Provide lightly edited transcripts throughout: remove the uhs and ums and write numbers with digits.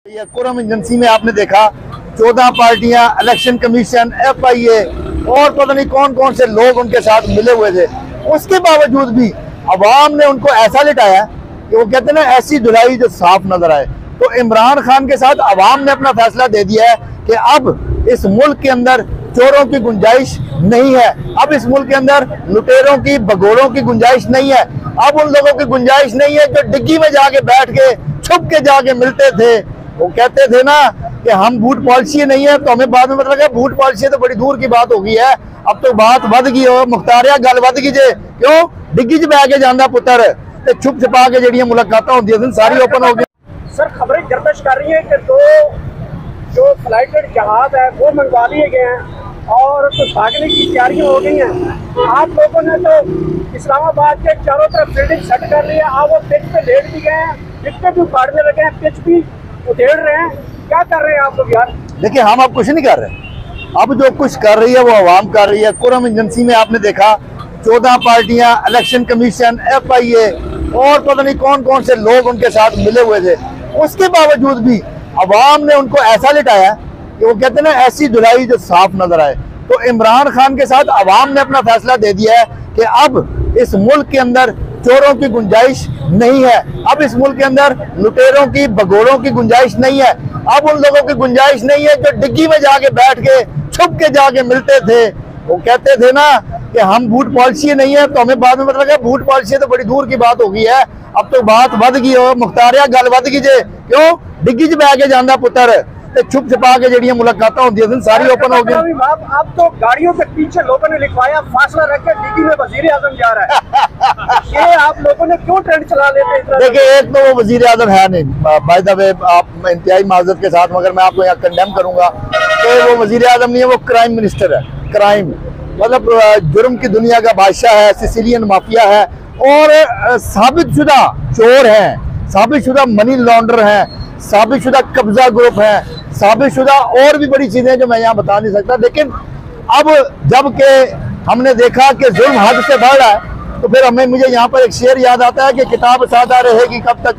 Kurram agency में आपने देखा 14 पार्टियां, इलेक्शन कमीशन, FIA और पता नहीं कौन कौन से लोग उनके साथ मिले हुए थे। उसके बावजूद भी अवाम ने उनको ऐसा लिटाया कि वो कहते हैं ना, ऐसी धुलाई जो साफ नजर आए। तो इमरान खान के साथ अवाम ने अपना फैसला दे दिया है कि अब इस मुल्क के अंदर चोरों की गुंजाइश नहीं है, अब इस मुल्क के अंदर लुटेरों की, भगोड़ों की गुंजाइश नहीं है, अब उन लोगों की गुंजाइश नहीं है जो डिग्गी में जाके बैठ के छुप के जाके मिलते थे। वो कहते थे ना कि हम बूट पॉलिसी नहीं है, तो हमें बाद में पता लगा बूट पॉलिसी तो बड़ी दूर की बात हो गई है। अब तो बात बढ़ गई हो, मुख्तारिया गल बढ़ गई जे, क्यों डिग्गी च बह के जाना पुत्र ते छुप छुपा के जड़ियां मुलाकातां होंदियां सन सारी ओपन हो गई। सर खबरें गर्दिश कर रही हैं कि दो जो फ्लाइटेड जहाज है वो मंगवा लिए गए हैं और कुछ भागने की तैयारियां हो गई हैं। आप लोगों ने तो इस्लामाबाद के चारों तरफ बिल्डिंग सेट कर ली है, आप वो पिच पे लेट भी गए हैं, पिच भी उखाड़ने लगे हैं, पिच भी उधेड़ रहे हैं। क्या कर रहे हैं आप लोग यार? देखिए, हम अब कुछ नहीं कर रहे, अब जो कुछ कर रही है वो अवाम कर रही है। कुरम एजेंसी में आपने देखा 14 पार्टियां, इलेक्शन कमीशन, FIA और पता नहीं कौन कौन से लोग उनके साथ मिले हुए थे। उसके बावजूद भी अवाम ने उनको ऐसा लिटाया कि वो कहते हैं ना, ऐसी धुलाई जो साफ नजर आए। तो इमरान खान के साथ अवाम ने अपना फैसला दे दिया है कि अब इस मुल्क के अंदर चोरों की गुंजाइश नहीं है, अब इस मुल्क के अंदर लुटेरों की, भगोड़ों की गुंजाइश नहीं है, अब उन लोगों की गुंजाइश नहीं है जो डिग्गी में जाके बैठ के छुप के जाके मिलते थे। वो कहते थे ना कि हम बूट पॉलिसी नहीं है, तो हमें बाद में पता लगा बूट पॉलिसी तो बड़ी दूर की बात हो गई है। अब तो बात बढ़ गई हो, मुख्तारिया गल बढ़ गई जे, क्यों डिग्गी च बह के जाना पुत्र ते छुप छुपा के जड़ियां मुलाकातां होंदियां सन सारी ओपन हो गई। अब तो गाड़ियों के पीछे लोगों ने लिखवाया फासला रख के डिग्गी में वजीर आजम जा रहा है। ये आप लोगों ने क्यों ट्रेंड चला लेते हैं? देखिए, एक तो वो वजीर आजम है नहीं, बाय द वे आप इंतहाई माजरत के साथ, मगर मैं आपको यहाँ कंडेम करूंगा कि वो वजीर आजम नहीं है, वो क्राइम मिनिस्टर है। क्राइम मतलब जुर्म की दुनिया का बादशाह है, सिसिलियन माफिया है और साबितशुदा चोर है, साबितशुदा मनी लॉन्डर है, साबितशुदा कब्जा ग्रुप है, साबितशुदा और भी बड़ी चीजें जो मैं यहाँ बता नहीं सकता। लेकिन अब जब के हमने देखा कि जुर्म हद से बढ़ रहा है, तो फिर मुझे यहाँ पर एक शेर याद आता है कि किताब सादा रहेगी कब तक,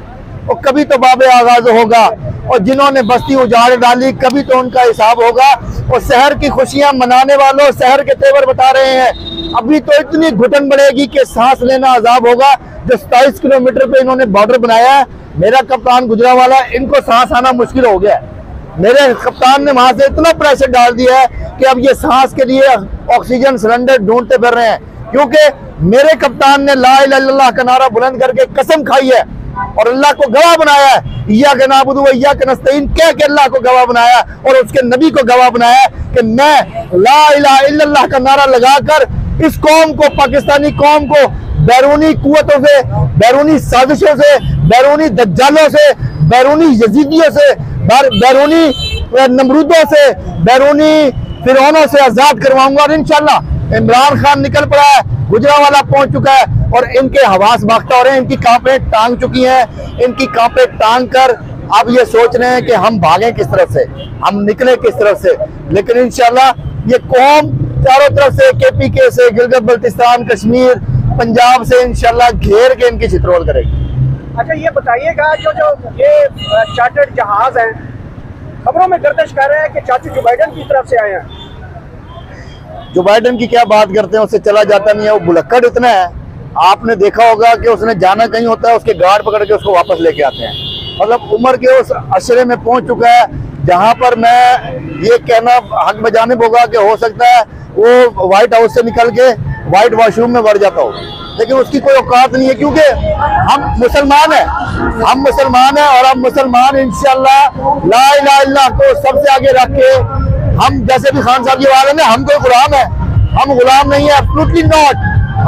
और कभी तो बाबे आगाज होगा, और जिन्होंने बस्ती उजाड़ डाली कभी तो उनका हिसाब होगा। और शहर की खुशियां मनाने वालों शहर के तेवर बता रहे हैं, अभी तो इतनी घुटन बढ़ेगी कि सांस लेना अजाब होगा। जो 27 किलोमीटर पे इन्होंने बॉर्डर बनाया है, मेरा कप्तान गुजरावाला, इनको सांस आना मुश्किल हो गया है। मेरे कप्तान ने वहां से इतना प्रेशर डाल दिया है कि अब ये सांस के लिए ऑक्सीजन सिलेंडर ढूंढते फिर रहे हैं, क्योंकि मेरे कप्तान ने ला इलाहा इल्लल्लाह का नारा बुलंद करके कसम खाई है और अल्लाह को गवाह बनाया है, इय्याका नअबुदु व इय्याका नस्तईन कह के अल्लाह को गवाह बनाया और उसके नबी को गवाह बनाया कि मैं ला इलाहा इल्लल्लाह का नारा लगाकर इस कौम को, पाकिस्तानी कौम को बैरूनी कुव्वतों से, बैरूनी साजिशों से, बैरूनी दज्जालों से, बैरूनी यजीदियों से, बैरूनी नमरूदों से, बैरूनी फिरौनों से आजाद करवाऊंगा। और इंशाल्लाह इमरान खान निकल पड़ा है, गुजरावाला पहुंच चुका है और इनके हवास बाख्ता हो रहे हैं, इनकी कांपें टांग चुकी हैं, इनकी कांपें टांग कर अब ये सोच रहे हैं कि हम भागें किस तरफ से, हम निकले किस तरफ से। लेकिन इंशाल्लाह ये कौम चारों तरफ से, KPK से, गिलगित बल्तिस्तान, कश्मीर, पंजाब से इंशाल्लाह घेर के इनकी चित्रोल करेगी। अच्छा, ये बताइएगा जो ये चार्टर्ड जहाज हैं, खबरों में गर्दिश कर रहे हैं कि चाचू जो बाइडन की तरफ से आए हैं। जो बाइडन की क्या बात करते हैं, उससे चला जाता नहीं है, वो भुलक्कड़ इतना है। आपने देखा होगा कि उसने जाना कहीं होता है, उसके गार्ड पकड़ के उसको वापस लेके आते हैं। मतलब उम्र के उस अशरे में पहुंच चुका है जहां पर मैं ये कहना हक बजानिब होगा कि हो सकता है वो व्हाइट हाउस से निकल के व्हाइट वॉशरूम में बढ़ जाता हो, लेकिन उसकी कोई औकात नहीं है, क्योंकि हम मुसलमान हैं, हम मुसलमान हैं और हम मुसलमान इंशाल्लाह ला इलाहा इल्लल्लाह को सबसे आगे रख के, हम जैसे भी खान साहब की बात है ना, हम कोई गुलाम है, हम गुलाम नहीं है, एब्सोल्युटली नॉट।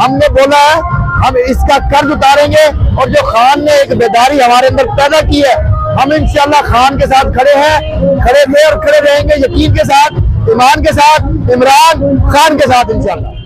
हमने बोला है हम इसका कर्ज उतारेंगे और जो खान ने एक बेदारी हमारे अंदर पैदा की है, हम इंशाल्लाह खान के साथ खड़े हैं, खड़े थे और खड़े रहेंगे, यकीन के साथ, ईमान के साथ, इमरान खान के साथ इंशाल्लाह।